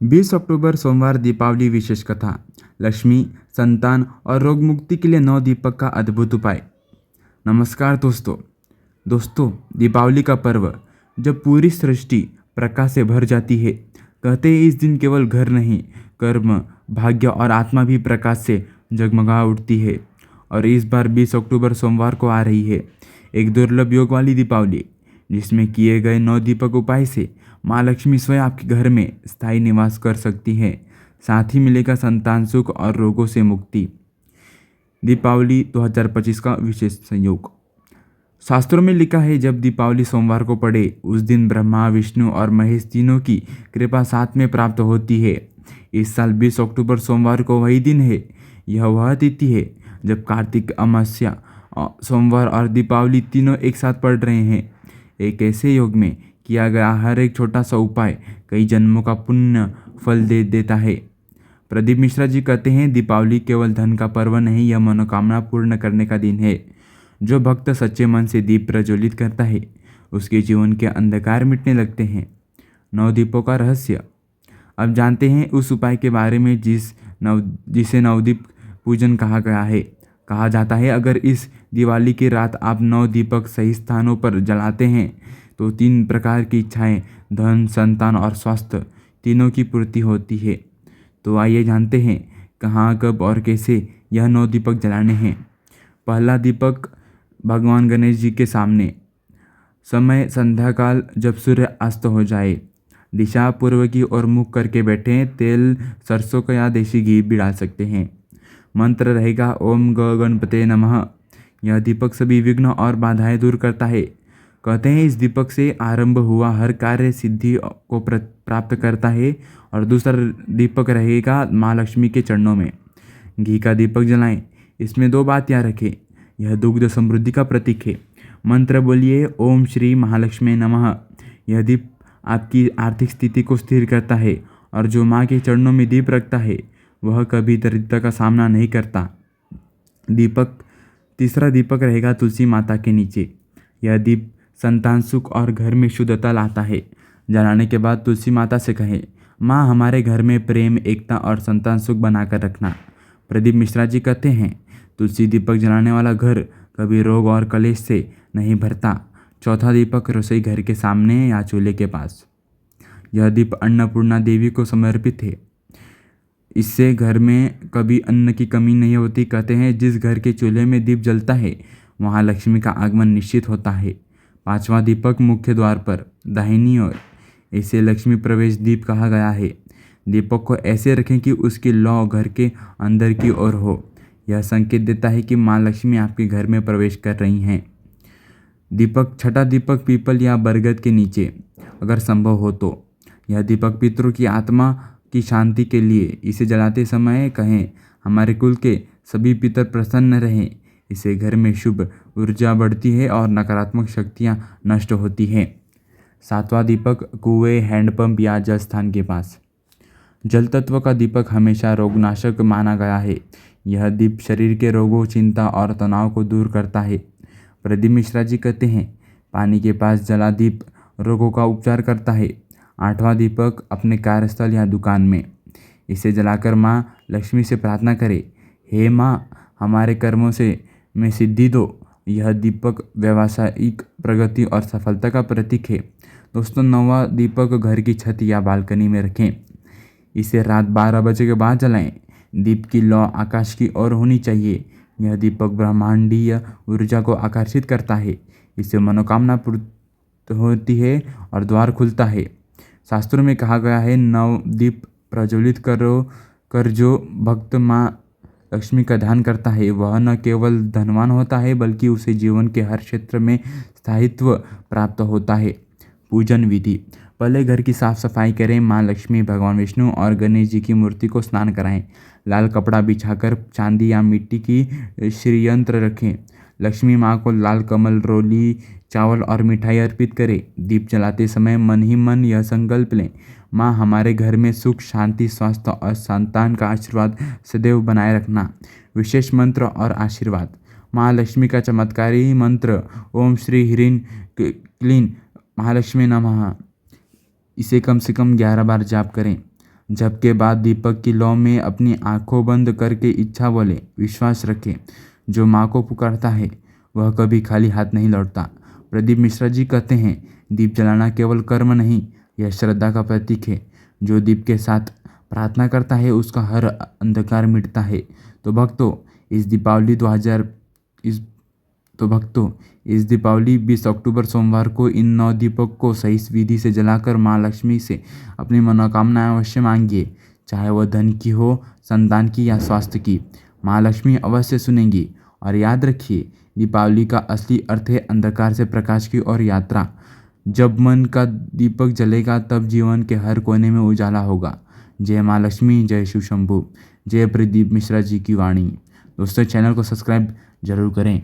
20 अक्टूबर सोमवार दीपावली विशेष कथा। लक्ष्मी, संतान और रोग मुक्ति के लिए 9 दीपक का अद्भुत उपाय। नमस्कार दोस्तों, दीपावली का पर्व जब पूरी सृष्टि प्रकाश से भर जाती है। कहते हैं इस दिन केवल घर नहीं, कर्म, भाग्य और आत्मा भी प्रकाश से जगमगा उठती है। और इस बार 20 अक्टूबर सोमवार को आ रही है एक दुर्लभ योग वाली दीपावली, जिसमें किए गए 9 दीपक उपाय से माँ लक्ष्मी स्वयं आपके घर में स्थायी निवास कर सकती है। साथ ही मिलेगा संतान सुख और रोगों से मुक्ति। दीपावली 2025 का विशेष संयोग। शास्त्रों में लिखा है, जब दीपावली सोमवार को पड़े उस दिन ब्रह्मा, विष्णु और महेश तीनों की कृपा साथ में प्राप्त होती है। इस साल 20 अक्टूबर सोमवार को वही दिन है। यह वह तिथि है जब कार्तिक अमावस्या, सोमवार और दीपावली तीनों एक साथ पड़ रहे हैं। एक ऐसे योग में किया गया हर एक छोटा सा उपाय कई जन्मों का पुण्य फल दे देता है। प्रदीप मिश्रा जी कहते हैं, दीपावली केवल धन का पर्व नहीं, यह मनोकामना पूर्ण करने का दिन है। जो भक्त सच्चे मन से दीप प्रज्वलित करता है, उसके जीवन के अंधकार मिटने लगते हैं। 9 दीपों का रहस्य। अब जानते हैं उस उपाय के बारे में जिसे नवदीप पूजन कहा गया है। कहा जाता है, अगर इस दिवाली की रात आप 9 दीपक सही स्थानों पर जलाते हैं तो 3 प्रकार की इच्छाएं, धन, संतान और स्वास्थ्य तीनों की पूर्ति होती है। तो आइए जानते हैं कहाँ, कब और कैसे यह 9 दीपक जलाने हैं। पहला दीपक भगवान गणेश जी के सामने। समय संध्या काल, जब सूर्य अस्त हो जाए। दिशा पूर्व की ओर मुख करके बैठें। तेल सरसों का या देसी घी भी डाल सकते हैं। मंत्र रहेगा ओम गणपते नमः। यह दीपक सभी विघ्न और बाधाएं दूर करता है। कहते हैं इस दीपक से आरंभ हुआ हर कार्य सिद्धि को प्राप्त करता है। और दूसरा दीपक रहेगा माँ लक्ष्मी के चरणों में। घी का दीपक जलाएं। इसमें 2 बात याद रखें, यह दुग्ध समृद्धि का प्रतीक है। मंत्र बोलिए ओम श्री महालक्ष्मी नमः। यह दीप आपकी आर्थिक स्थिति को स्थिर करता है। और जो माँ के चरणों में दीप रखता है वह कभी दरिद्रता का सामना नहीं करता। तीसरा दीपक रहेगा तुलसी माता के नीचे। यह दीप संतान सुख और घर में शुद्धता लाता है। जलाने के बाद तुलसी माता से कहें, माँ हमारे घर में प्रेम, एकता और संतान सुख बनाकर रखना। प्रदीप मिश्रा जी कहते हैं, तुलसी दीपक जलाने वाला घर कभी रोग और कलेश से नहीं भरता। चौथा दीपक रसोई घर के सामने या चूल्हे के पास। यह दीप अन्नपूर्णा देवी को समर्पित है। इससे घर में कभी अन्न की कमी नहीं होती। कहते हैं जिस घर के चूल्हे में दीप जलता है वहाँ लक्ष्मी का आगमन निश्चित होता है। 5वां दीपक मुख्य द्वार पर, दाहिनी ओर। इसे लक्ष्मी प्रवेश दीप कहा गया है। दीपक को ऐसे रखें कि उसकी लौ घर के अंदर की ओर हो। यह संकेत देता है कि माँ लक्ष्मी आपके घर में प्रवेश कर रही हैं। छठा दीपक पीपल या बरगद के नीचे, अगर संभव हो तो। यह दीपक पितरों की आत्मा की शांति के लिए। इसे जलाते समय कहें, हमारे कुल के सभी पितर प्रसन्न रहें। इससे घर में शुभ ऊर्जा बढ़ती है और नकारात्मक शक्तियां नष्ट होती हैं। 7वां दीपक कुएं, हैंडपंप या जल स्थान के पास। जल तत्व का दीपक हमेशा रोगनाशक माना गया है। यह दीप शरीर के रोगों, चिंता और तनाव को दूर करता है। प्रदीप मिश्रा जी कहते हैं, पानी के पास जला दीप रोगों का उपचार करता है। 8वां दीपक अपने कार्यस्थल या दुकान में। इसे जलाकर माँ लक्ष्मी से प्रार्थना करें, हे माँ हमारे कर्मों में सिद्धि दो। यह दीपक व्यावसायिक प्रगति और सफलता का प्रतीक है। दोस्तों, 9वां दीपक घर की छत या बालकनी में रखें। इसे रात 12 बजे के बाद जलाएं। दीप की लौ आकाश की ओर होनी चाहिए। यह दीपक ब्रह्मांडीय ऊर्जा को आकर्षित करता है। इससे मनोकामना पूर्ण होती है और द्वार खुलता है। शास्त्रों में कहा गया है, 9 दीप प्रज्वलित कर जो भक्त माँ लक्ष्मी का ध्यान करता है वह न केवल धनवान होता है बल्कि उसे जीवन के हर क्षेत्र में स्थायित्व प्राप्त होता है। पूजन विधि। पहले घर की साफ सफाई करें। माँ लक्ष्मी, भगवान विष्णु और गणेश जी की मूर्ति को स्नान कराएं। लाल कपड़ा बिछाकर चांदी या मिट्टी की श्रीयंत्र रखें। लक्ष्मी माँ को लाल कमल, रोली, चावल और मिठाई अर्पित करें। दीप जलाते समय मन ही मन यह संकल्प लें, माँ हमारे घर में सुख, शांति, स्वास्थ्य और संतान का आशीर्वाद सदैव बनाए रखना। विशेष मंत्र और आशीर्वाद। माँ लक्ष्मी का चमत्कारी मंत्र ओम श्री ह्रीं क्लीं महालक्ष्मी नमः। इसे कम से कम 11 बार जाप करें। जप के बाद दीपक की लौ में अपनी आंखों बंद करके इच्छा बोले, विश्वास रखें, जो माँ को पुकारता है वह कभी खाली हाथ नहीं लौटता। प्रदीप मिश्रा जी कहते हैं, दीप जलाना केवल कर्म नहीं, यह श्रद्धा का प्रतीक है। जो दीप के साथ प्रार्थना करता है उसका हर अंधकार मिटता है। तो भक्तों, इस दीपावली 20 अक्टूबर सोमवार को इन 9 दीपक को सही विधि से जलाकर माँ लक्ष्मी से अपनी मनोकामनाएं अवश्य मांगिए, चाहे वह धन की हो, संतान की या स्वास्थ्य की। माँ लक्ष्मी अवश्य सुनेंगी। और याद रखिए, दीपावली का असली अर्थ है अंधकार से प्रकाश की ओर यात्रा। जब मन का दीपक जलेगा तब जीवन के हर कोने में उजाला होगा। जय माँ लक्ष्मी, जय शिव शंभू, जय प्रदीप मिश्रा जी की वाणी। दोस्तों, चैनल को सब्सक्राइब जरूर करें।